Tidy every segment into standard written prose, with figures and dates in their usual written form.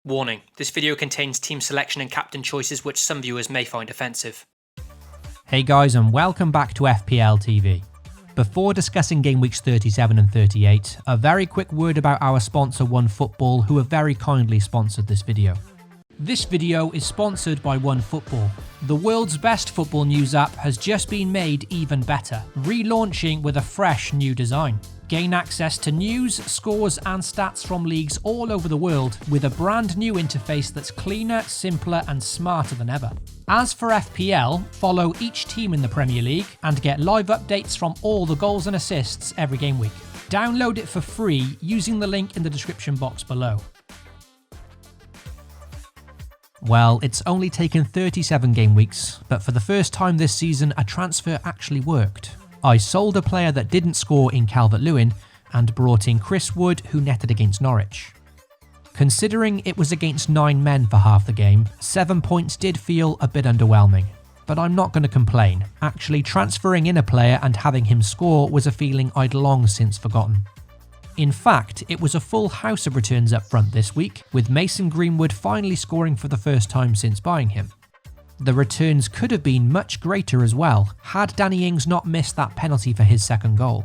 Warning, this video contains team selection and captain choices which some viewers may find offensive. Hey guys, and welcome back to FPL TV. Before discussing game weeks 37 and 38, a very quick word about our sponsor OneFootball, who have very kindly sponsored this video. This video is sponsored by OneFootball. The world's best football news app has just been made even better, relaunching with a fresh new design. Gain access to news, scores and stats from leagues all over the world with a brand new interface that's cleaner, simpler and smarter than ever. As for FPL, follow each team in the Premier League and get live updates from all the goals and assists every game week. Download it for free using the link in the description box below. Well, it's only taken 37 game weeks, but for the first time this season a transfer actually worked. I sold a player that didn't score in Calvert-Lewin and brought in Chris Wood, who netted against Norwich. Considering it was against 9 men for half the game, 7 points did feel a bit underwhelming. But I'm not going to complain. Actually, transferring in a player and having him score was a feeling I'd long since forgotten. In fact, it was a full house of returns up front this week, with Mason Greenwood finally scoring for the first time since buying him. The returns could have been much greater as well, had Danny Ings not missed that penalty for his second goal.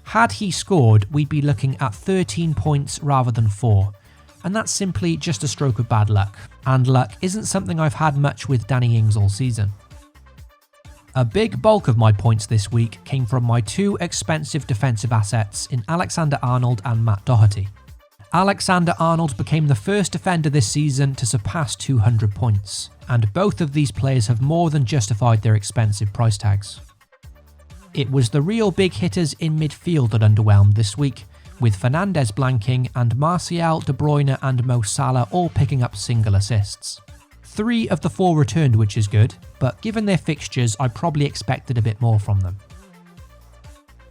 Had he scored, we'd be looking at 13 points rather than 4, and that's simply just a stroke of bad luck, and luck isn't something I've had much with Danny Ings all season. A big bulk of my points this week came from my two expensive defensive assets in Alexander-Arnold and Matt Doherty. Alexander-Arnold became the first defender this season to surpass 200 points, and both of these players have more than justified their expensive price tags. It was the real big hitters in midfield that underwhelmed this week, with Fernandes blanking and Martial, De Bruyne and Mo Salah all picking up single assists. 3 of the 4 returned, which is good, but given their fixtures I probably expected a bit more from them.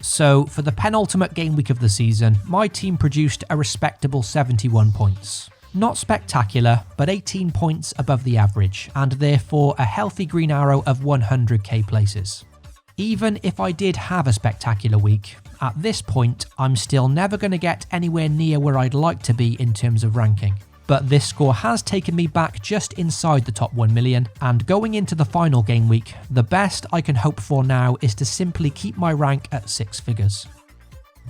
So, for the penultimate game week of the season, my team produced a respectable 71 points. Not spectacular, but 18 points above the average, and therefore a healthy green arrow of 100k places. Even if I did have a spectacular week, at this point I'm still never going to get anywhere near where I'd like to be in terms of ranking. But this score has taken me back just inside the top 1 million, and going into the final game week, the best I can hope for now is to simply keep my rank at 6 figures.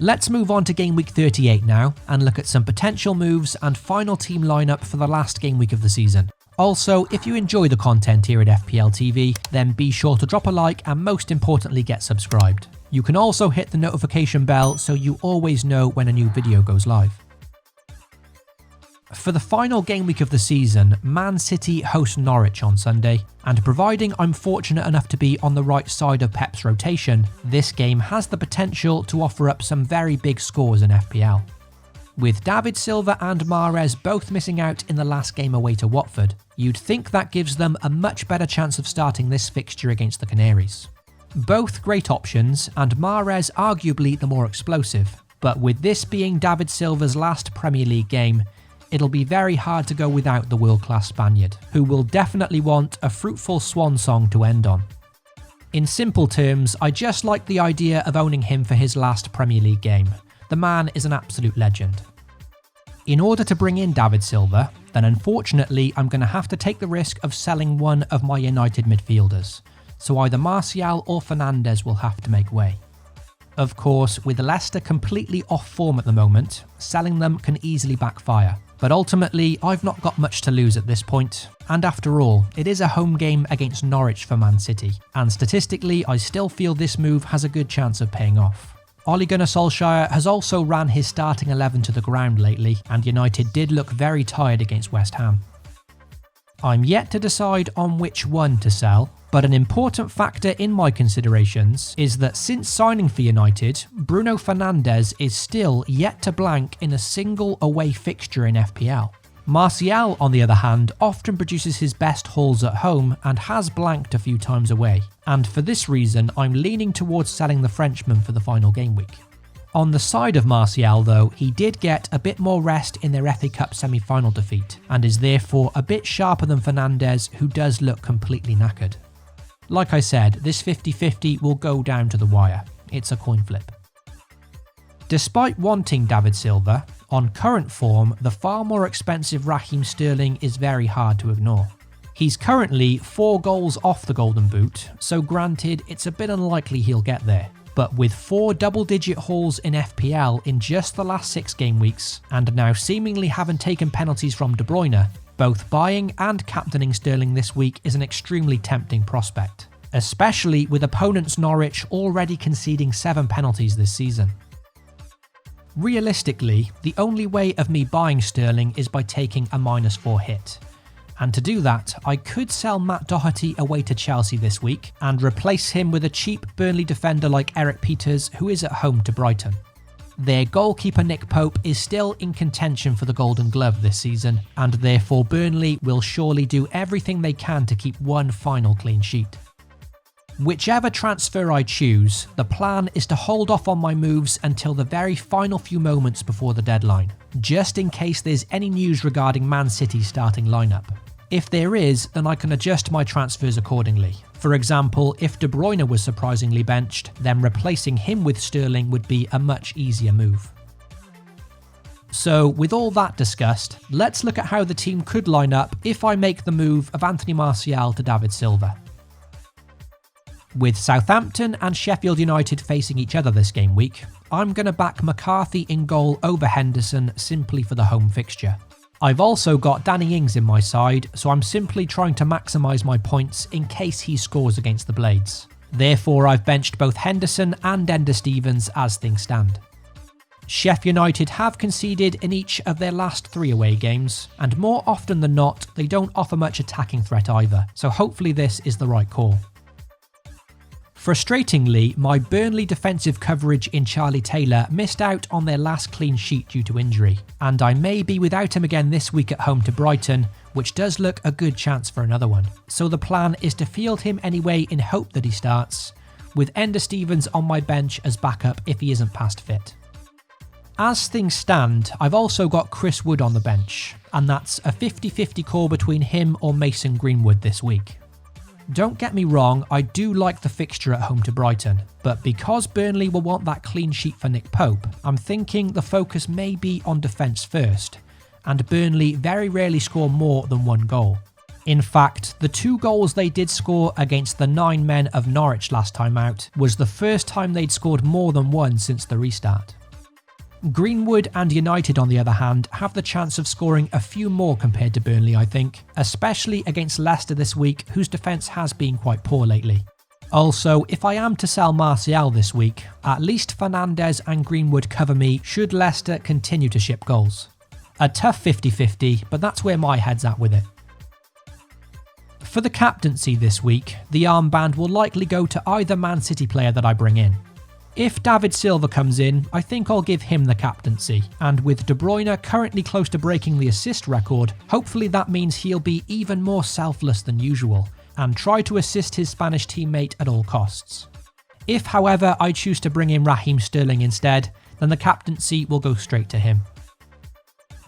Let's move on to game week 38 now, and look at some potential moves and final team lineup for the last game week of the season. Also, if you enjoy the content here at FPL TV, then be sure to drop a like and most importantly get subscribed. You can also hit the notification bell so you always know when a new video goes live. For the final game week of the season, Man City host Norwich on Sunday, and providing I'm fortunate enough to be on the right side of Pep's rotation, this game has the potential to offer up some very big scores in FPL. With David Silva and Mahrez both missing out in the last game away to Watford, you'd think that gives them a much better chance of starting this fixture against the Canaries. Both great options, and Mahrez arguably the more explosive, but with this being David Silva's last Premier League game, it'll be very hard to go without the world-class Spaniard, who will definitely want a fruitful swan song to end on. In simple terms, I just like the idea of owning him for his last Premier League game. The man is an absolute legend. In order to bring in David Silva, then unfortunately I'm going to have to take the risk of selling one of my United midfielders, so either Martial or Fernandes will have to make way. Of course, with Leicester completely off form at the moment, selling them can easily backfire. But ultimately, I've not got much to lose at this point, and after all, it is a home game against Norwich for Man City, and statistically I still feel this move has a good chance of paying off. Ole Gunnar Solskjaer has also ran his starting 11 to the ground lately, and United did look very tired against West Ham. I'm yet to decide on which one to sell, but an important factor in my considerations is that since signing for United, Bruno Fernandes is still yet to blank in a single away fixture in FPL. Martial, on the other hand, often produces his best hauls at home and has blanked a few times away, and for this reason I'm leaning towards selling the Frenchman for the final game week. On the side of Martial though, he did get a bit more rest in their FA Cup semi-final defeat, and is therefore a bit sharper than Fernandes, who does look completely knackered. Like I said, this 50-50 will go down to the wire. It's a coin flip. Despite wanting David Silva, On current form, the far more expensive Raheem Sterling is very hard to ignore. He's currently 4 goals off the Golden Boot, so granted it's a bit unlikely he'll get there. But with 4 double-digit hauls in FPL in just the last 6 game weeks, and now seemingly having taken penalties from De Bruyne, both buying and captaining Sterling this week is an extremely tempting prospect, especially with opponents Norwich already conceding 7 penalties this season. Realistically, the only way of me buying Sterling is by taking a -4 hit. And to do that, I could sell Matt Doherty away to Chelsea this week and replace him with a cheap Burnley defender like Eric Peters, who is at home to Brighton. Their goalkeeper Nick Pope is still in contention for the Golden Glove this season, and therefore Burnley will surely do everything they can to keep one final clean sheet. Whichever transfer I choose, the plan is to hold off on my moves until the very final few moments before the deadline, just in case there's any news regarding Man City's starting lineup. If there is, then I can adjust my transfers accordingly. For example, if De Bruyne was surprisingly benched, then replacing him with Sterling would be a much easier move. So with all that discussed, let's look at how the team could line up if I make the move of Anthony Martial to David Silva. With Southampton and Sheffield United facing each other this game week, I'm going to back McCarthy in goal over Henderson simply for the home fixture. I've also got Danny Ings in my side, so I'm simply trying to maximise my points in case he scores against the Blades. Therefore, I've benched both Henderson and Ender Stevens as things stand. Sheffield United have conceded in each of their last 3 away games, and more often than not, they don't offer much attacking threat either, so hopefully this is the right call. Frustratingly, my Burnley defensive coverage in Charlie Taylor missed out on their last clean sheet due to injury, and I may be without him again this week at home to Brighton, which does look a good chance for another one. So the plan is to field him anyway in hope that he starts, with Ender Stevens on my bench as backup if he isn't past fit. As things stand, I've also got Chris Wood on the bench, and that's a 50-50 call between him or Mason Greenwood this week. Don't get me wrong, I do like the fixture at home to Brighton, but because Burnley will want that clean sheet for Nick Pope, I'm thinking the focus may be on defence first, and Burnley very rarely score more than 1 goal. In fact, the 2 goals they did score against the 9 men of Norwich last time out was the first time they'd scored more than 1 since the restart. Greenwood and United, on the other hand, have the chance of scoring a few more compared to Burnley, I think, especially against Leicester this week, whose defence has been quite poor lately. Also, if I am to sell Martial this week, at least Fernandes and Greenwood cover me should Leicester continue to ship goals. A tough 50-50, but that's where my head's at with it. For the captaincy this week, the armband will likely go to either Man City player that I bring in. If David Silva comes in, I think I'll give him the captaincy, and with De Bruyne currently close to breaking the assist record, hopefully that means he'll be even more selfless than usual, and try to assist his Spanish teammate at all costs. If, however, I choose to bring in Raheem Sterling instead, then the captaincy will go straight to him.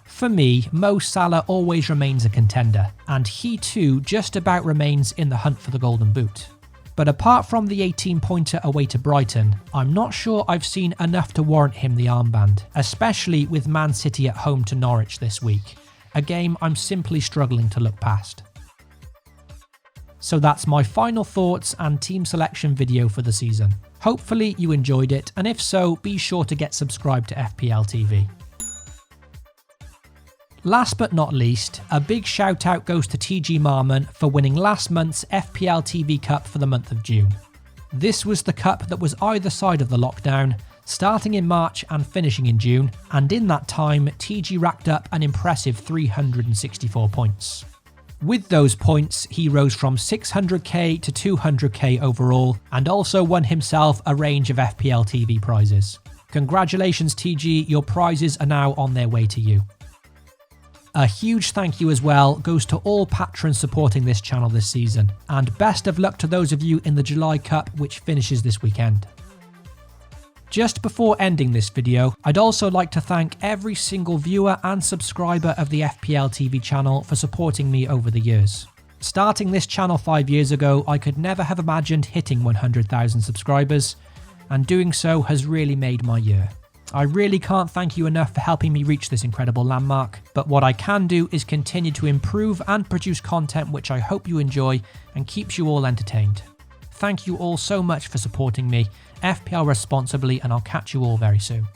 For me, Mo Salah always remains a contender, and he too just about remains in the hunt for the Golden Boot. But apart from the 18-pointer away to Brighton, I'm not sure I've seen enough to warrant him the armband, especially with Man City at home to Norwich this week, a game I'm simply struggling to look past. So that's my final thoughts and team selection video for the season. Hopefully you enjoyed it, and if so, be sure to get subscribed to FPL TV. Last but not least, a big shout out goes to TG Marmon for winning last month's FPL TV Cup for the month of June. This was the cup that was either side of the lockdown, starting in March and finishing in June, and in that time TG racked up an impressive 364 points. With those points, he rose from 600k to 200k overall, and also won himself a range of FPL TV prizes. Congratulations TG, your prizes are now on their way to you. A huge thank you as well goes to all patrons supporting this channel this season, and best of luck to those of you in the July Cup, which finishes this weekend. Just before ending this video, I'd also like to thank every single viewer and subscriber of the FPL TV channel for supporting me over the years. Starting this channel 5 years ago, I could never have imagined hitting 100,000 subscribers, and doing so has really made my year. I really can't thank you enough for helping me reach this incredible landmark, but what I can do is continue to improve and produce content which I hope you enjoy and keeps you all entertained. Thank you all so much for supporting me, FPL responsibly, and I'll catch you all very soon.